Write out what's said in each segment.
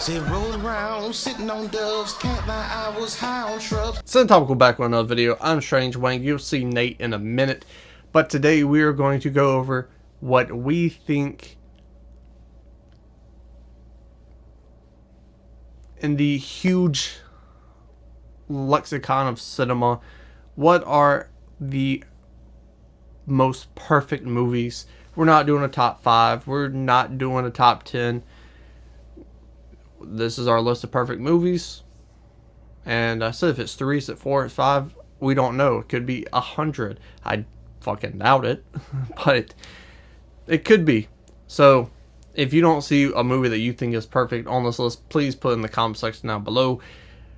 Say roll around, sitting on doves, can't lie, I was high on shrubs. Cinematopical back with another video. I'm Strange Wang. You'll see Nate in a minute. But today we are going to go over what we think in the huge lexicon of cinema. What are the most perfect movies? We're not doing a top 5. We're not doing a top 10. This is our list of perfect movies. And I said if it's 3, is it 4, it's 5? We don't know. It could be 100. I fucking doubt it. But it could be. So if you don't see a movie that you think is perfect on this list, please put it in the comment section down below.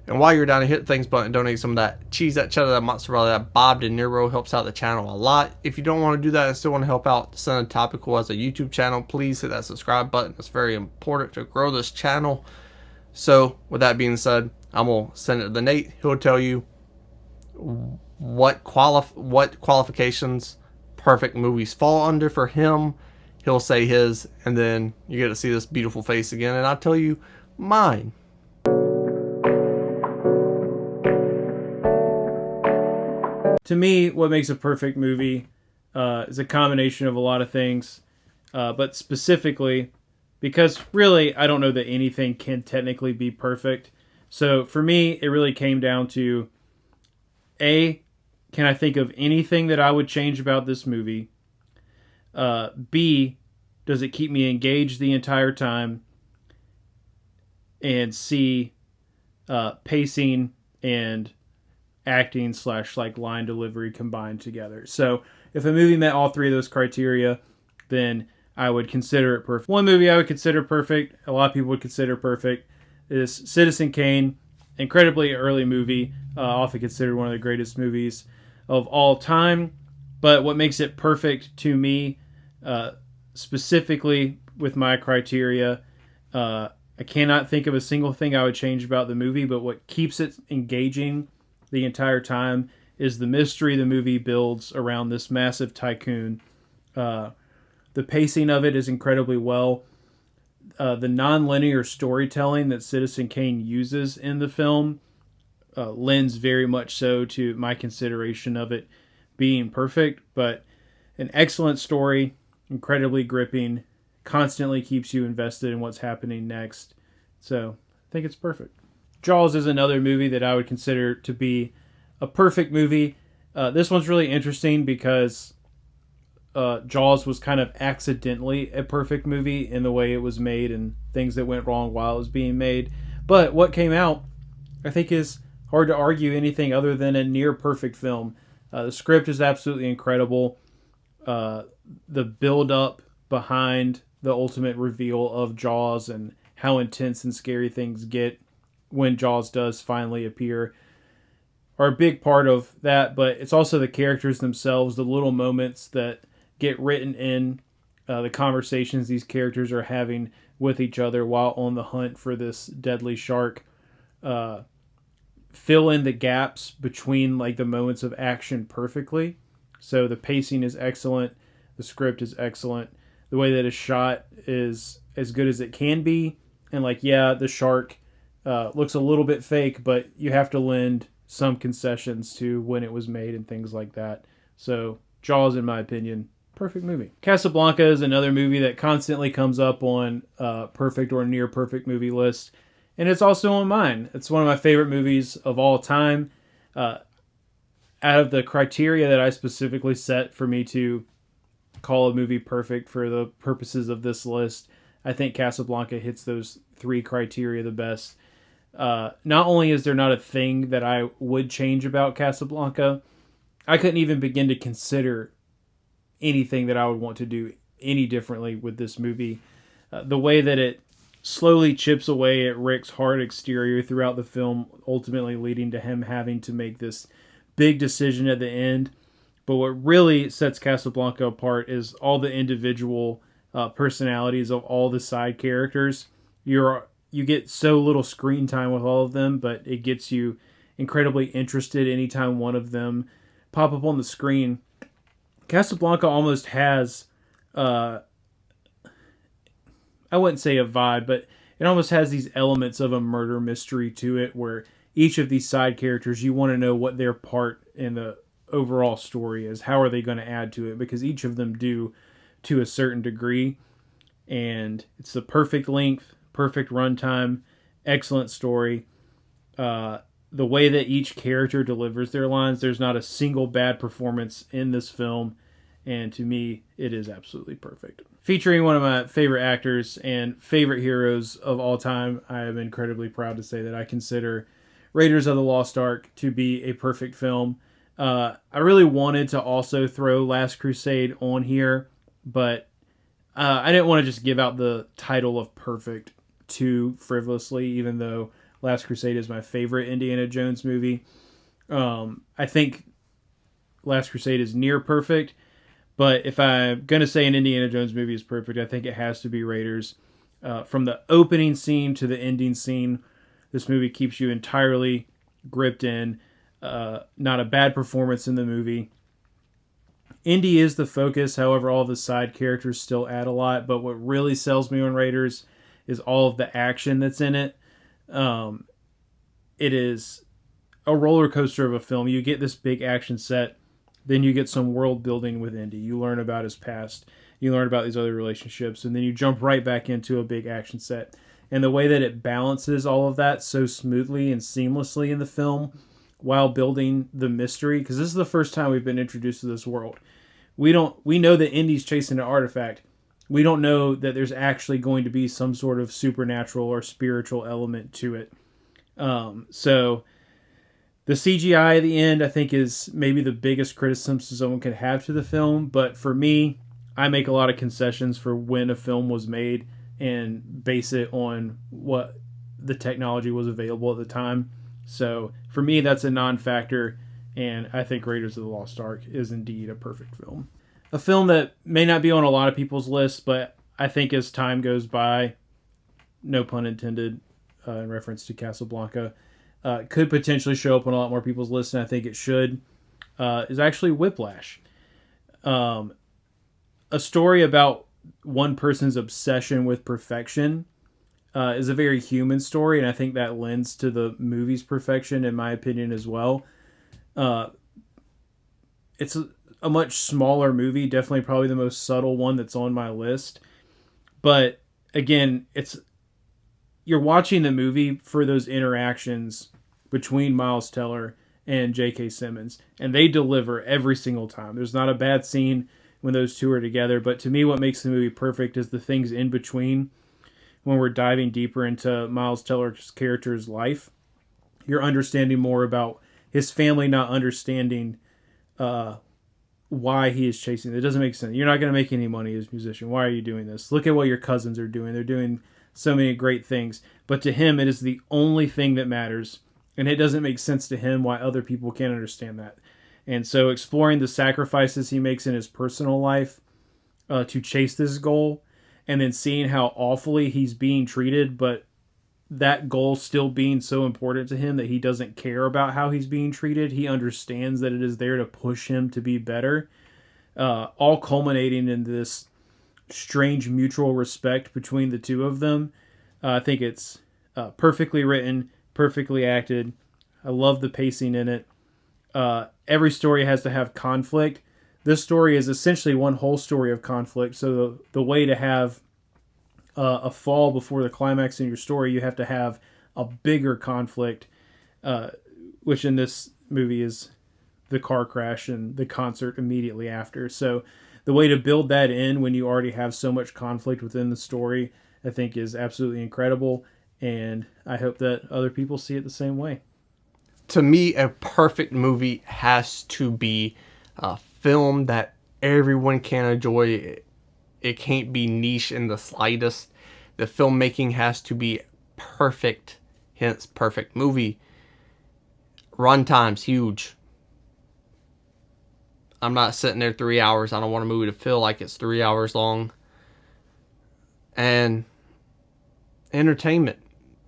And while you're down, hit the thanks button and donate some of that cheese, that cheddar, that mozzarella, that Bob De Niro. Helps out the channel a lot. If you don't want to do that and still want to help out Cinematopical as a YouTube channel, please hit that subscribe button. It's very important to grow this channel. So with that being said, I'm going to send it to Nate. He'll tell you what qualifications perfect movies fall under for him. He'll say his, and then you get to see this beautiful face again, and I'll tell you mine. To me, what makes a perfect movie is a combination of a lot of things, but specifically, because really, I don't know that anything can technically be perfect. So for me, it really came down to, A, can I think of anything that I would change about this movie? B, does it keep me engaged the entire time? And C, pacing and acting / like line delivery combined together. So if a movie met all 3 of those criteria, then I would consider it perfect. One movie I would consider perfect, a lot of people would consider perfect, is Citizen Kane. Incredibly early movie, often considered one of the greatest movies of all time. But what makes it perfect to me, specifically with my criteria, I cannot think of a single thing I would change about the movie, but what keeps it engaging the entire time is the mystery the movie builds around this massive tycoon. The pacing of it is incredibly well. The non-linear storytelling that Citizen Kane uses in the film lends very much so to my consideration of it being perfect, but an excellent story, incredibly gripping, constantly keeps you invested in what's happening next. So I think it's perfect. Jaws is another movie that I would consider to be a perfect movie. This one's really interesting because Jaws was kind of accidentally a perfect movie in the way it was made and things that went wrong while it was being made. But what came out, I think, is hard to argue anything other than a near perfect film. The script is absolutely incredible. The build-up behind the ultimate reveal of Jaws and how intense and scary things get when Jaws does finally appear are a big part of that, but it's also the characters themselves, the little moments that get written in, the conversations these characters are having with each other while on the hunt for this deadly shark, fill in the gaps between like the moments of action perfectly. So the pacing is excellent, the script is excellent, the way that it's shot is as good as it can be, and like, yeah, the shark looks a little bit fake, but you have to lend some concessions to when it was made and things like that. So Jaws, in my opinion, perfect movie. Casablanca is another movie that constantly comes up on perfect or near perfect movie lists, and it's also on mine. It's one of my favorite movies of all time. Out of the criteria that I specifically set for me to call a movie perfect for the purposes of this list, I think Casablanca hits those 3 criteria the best. Not only is there not a thing that I would change about Casablanca, I couldn't even begin to consider anything that I would want to do any differently with this movie. The way that it slowly chips away at Rick's hard exterior throughout the film, ultimately leading to him having to make this big decision at the end. But what really sets Casablanca apart is all the individual personalities of all the side characters. You get so little screen time with all of them, but it gets you incredibly interested anytime one of them pop up on the screen. Casablanca almost has, I wouldn't say a vibe, but it almost has these elements of a murder mystery to it, where each of these side characters, you want to know what their part in the overall story is. How are they going to add to it? Because each of them do to a certain degree. And it's the perfect length, perfect runtime, excellent story. The way that each character delivers their lines, there's not a single bad performance in this film. And to me, it is absolutely perfect. Featuring one of my favorite actors and favorite heroes of all time, I am incredibly proud to say that I consider Raiders of the Lost Ark to be a perfect film. I really wanted to also throw Last Crusade on here, but I didn't want to just give out the title of perfect too frivolously, even though Last Crusade is my favorite Indiana Jones movie. I think Last Crusade is near perfect, but if I'm going to say an Indiana Jones movie is perfect, I think it has to be Raiders. From the opening scene to the ending scene, this movie keeps you entirely gripped in. Not a bad performance in the movie. Indy is the focus, however, all the side characters still add a lot, but what really sells me on Raiders is all of the action that's in it. It is a roller coaster of a film. You get this big action set, then you get some world building with Indy. You learn about his past, you learn about these other relationships, and then you jump right back into a big action set. And the way that it balances all of that so smoothly and seamlessly in the film while building the mystery, because this is the first time we've been introduced to this world. We know that Indy's chasing an artifact. We don't know that there's actually going to be some sort of supernatural or spiritual element to it. So the CGI at the end, I think, is maybe the biggest criticism someone could have to the film. But for me, I make a lot of concessions for when a film was made and base it on what the technology was available at the time. So for me, that's a non-factor, and I think Raiders of the Lost Ark is indeed a perfect film. A film that may not be on a lot of people's lists, but I think as time goes by, no pun intended, in reference to Casablanca, could potentially show up on a lot more people's lists, and I think it should, is actually Whiplash. A story about one person's obsession with perfection is a very human story, and I think that lends to the movie's perfection, in my opinion, as well. It's a much smaller movie, definitely probably the most subtle one that's on my list. But again, you're watching the movie for those interactions between Miles Teller and J.K. Simmons, and they deliver every single time. There's not a bad scene when those two are together, but to me what makes the movie perfect is the things in between. When we're diving deeper into Miles Teller's character's life, you're understanding more about his family not understanding why he is chasing. It doesn't make sense. You're not going to make any money as a musician. Why are you doing this? Look at what your cousins are doing. They're doing so many great things. But to him, it is the only thing that matters. And it doesn't make sense to him why other people can't understand that. And so exploring the sacrifices he makes in his personal life to chase this goal, and then seeing how awfully he's being treated, but that goal still being so important to him that he doesn't care about how he's being treated. He understands that it is there to push him to be better. All culminating in this strange mutual respect between the two of them. I think it's perfectly written, perfectly acted. I love the pacing in it. Every story has to have conflict. This story is essentially one whole story of conflict. So the way to have a fall before the climax in your story, you have to have a bigger conflict, which in this movie is the car crash and the concert immediately after. So the way to build that in when you already have so much conflict within the story, I think is absolutely incredible. And I hope that other people see it the same way. To me, a perfect movie has to be a film that everyone can enjoy. It can't be niche in the slightest. The filmmaking has to be perfect, hence perfect movie. Runtime's huge. I'm not sitting there 3 hours. I don't want a movie to feel like it's 3 hours long. And entertainment.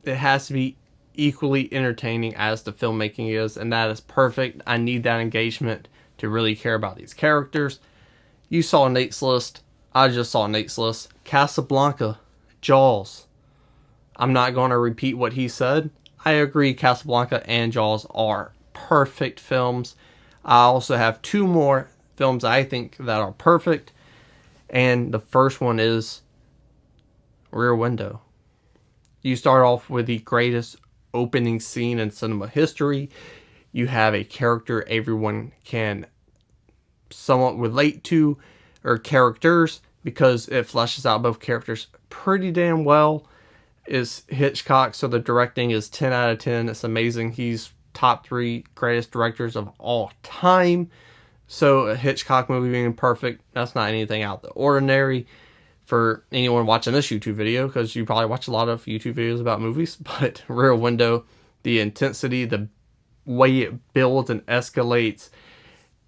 It has to be equally entertaining as the filmmaking is, and that is perfect. I need that engagement to really care about these characters. You saw Nate's list. I just saw Nate's list. Casablanca, Jaws. I'm not going to repeat what he said. I agree Casablanca and Jaws are perfect films. I also have two more films I think that are perfect. And the first one is Rear Window. You start off with the greatest opening scene in cinema history. You have a character everyone can somewhat relate to, or characters, because it fleshes out both characters pretty damn well. Is Hitchcock, so the directing is 10 out of 10. It's amazing. He's top 3 greatest directors of all time. So a Hitchcock movie being perfect, that's not anything out of the ordinary for anyone watching this YouTube video, because you probably watch a lot of YouTube videos about movies. But Rear Window, the intensity, the way it builds and escalates,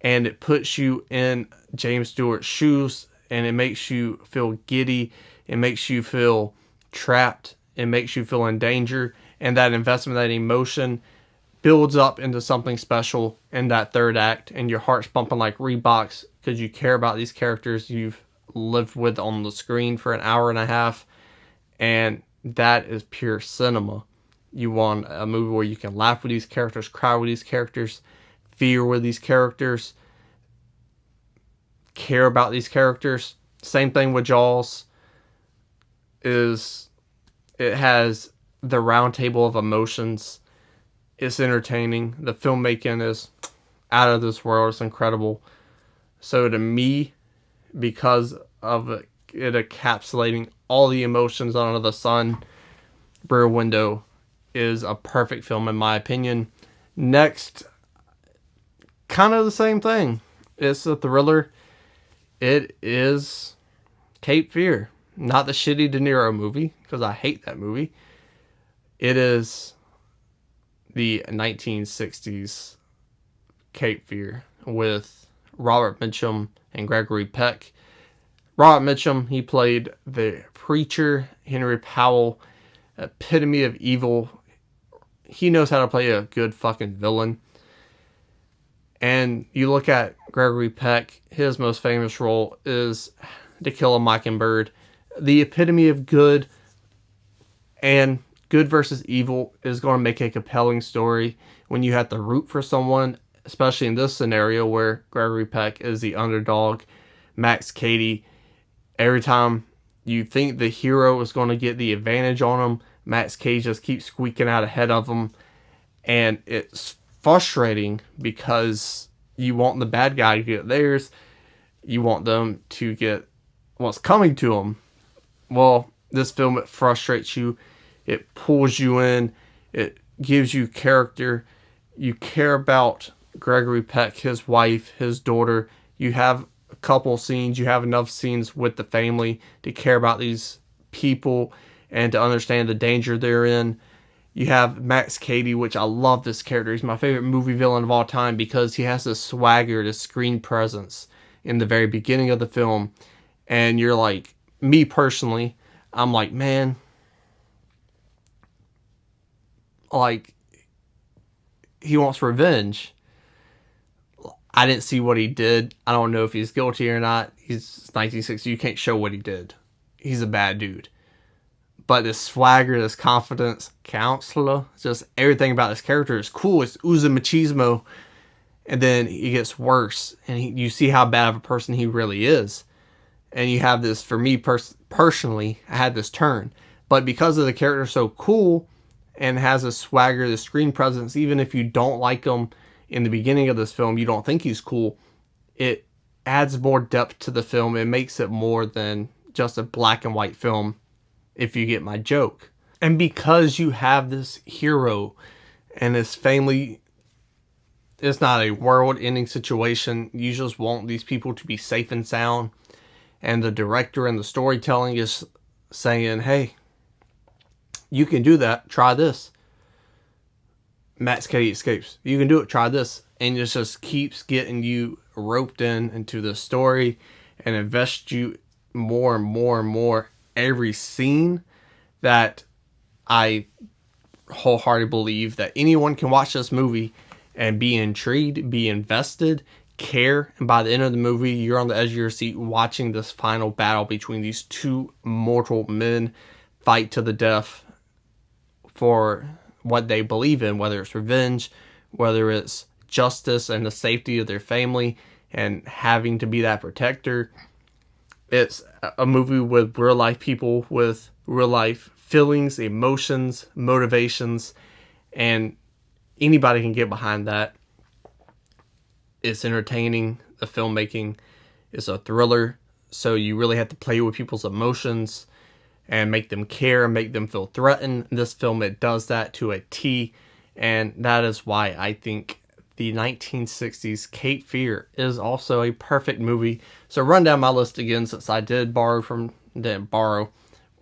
and it puts you in James Stewart's shoes, and it makes you feel giddy, it makes you feel trapped, it makes you feel in danger, and that investment, that emotion builds up into something special in that third act, and your heart's pumping like Reeboks because you care about these characters you've lived with on the screen for an hour and a half, and that is pure cinema. You want a movie where you can laugh with these characters, cry with these characters, fear with these characters, care about these characters. Same thing with Jaws. It has the round table of emotions. It's entertaining. The filmmaking is out of this world. It's incredible. So to me, because of it encapsulating all the emotions under the sun, Rear Window is a perfect film in my opinion. Next, kind of the same thing. It's a thriller. It is Cape Fear. Not the shitty De Niro movie, because I hate that movie. It is the 1960s Cape Fear with Robert Mitchum and Gregory Peck. Robert Mitchum, he played the preacher, Henry Powell, epitome of evil. He knows how to play a good fucking villain. And you look at Gregory Peck, his most famous role is To Kill a Mockingbird. The epitome of good, and good versus evil is going to make a compelling story when you have to root for someone, especially in this scenario where Gregory Peck is the underdog. Max Cady, every time you think the hero is going to get the advantage on him, Max Cady just keeps squeaking out ahead of him. And it's frustrating because you want the bad guy to get theirs. You want them to get what's coming to them. Well, this film, it frustrates you. It pulls you in. It gives you character. You care about Gregory Peck, his wife, his daughter. You have a couple scenes. You have enough scenes with the family to care about these people and to understand the danger they're in. You have Max Cady, which I love this character. He's my favorite movie villain of all time because he has this swagger, this screen presence in the very beginning of the film. And you're like, me personally, I'm like, man, like, he wants revenge. I didn't see what he did. I don't know if he's guilty or not. He's 1960. You can't show what he did. He's a bad dude. But this swagger, this confidence, counselor, just everything about this character is cool. It's oozing machismo. And then he gets worse. And you see how bad of a person he really is. And you have this, for me personally, I had this turn. But because of the character so cool and has a swagger, the screen presence, even if you don't like him in the beginning of this film, you don't think he's cool, it adds more depth to the film. It makes it more than just a black and white film, if you get my joke. And because you have this hero and this family, it's not a world-ending situation. You just want these people to be safe and sound. And the director and the storytelling is saying, hey, you can do that. Try this. Max Cady escapes. You can do it. Try this. And it just keeps getting you roped into the story and invest you more and more and more every scene, that I wholeheartedly believe that anyone can watch this movie and be intrigued, be invested, care, and by the end of the movie, you're on the edge of your seat watching this final battle between these two mortal men fight to the death for what they believe in, whether it's revenge, whether it's justice and the safety of their family and having to be that protector. It's a movie with real life people with real life feelings, emotions, motivations, and anybody can get behind that. It's entertaining. The filmmaking is a thriller, so you really have to play with people's emotions and make them care and make them feel threatened. This film, it does that to a T, and that is why I think the 1960s Cape Fear is also a perfect movie. So run down my list again, since I didn't borrow.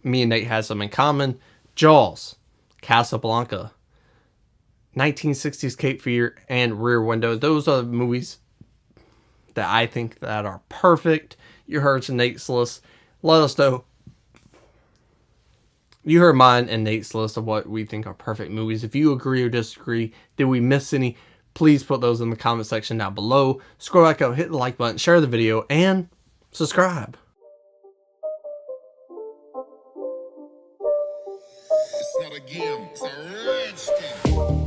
Me and Nate has some in common. Jaws, Casablanca, 1960s Cape Fear, and Rear Window. Those are the movies that I think that are perfect. You heard Nate's list. Let us know. You heard mine and Nate's list of what we think are perfect movies. If you agree or disagree, did we miss any? Please put those in the comment section down below. Scroll back up, hit the like button, share the video, and subscribe. It's not a game, it's a rich thing.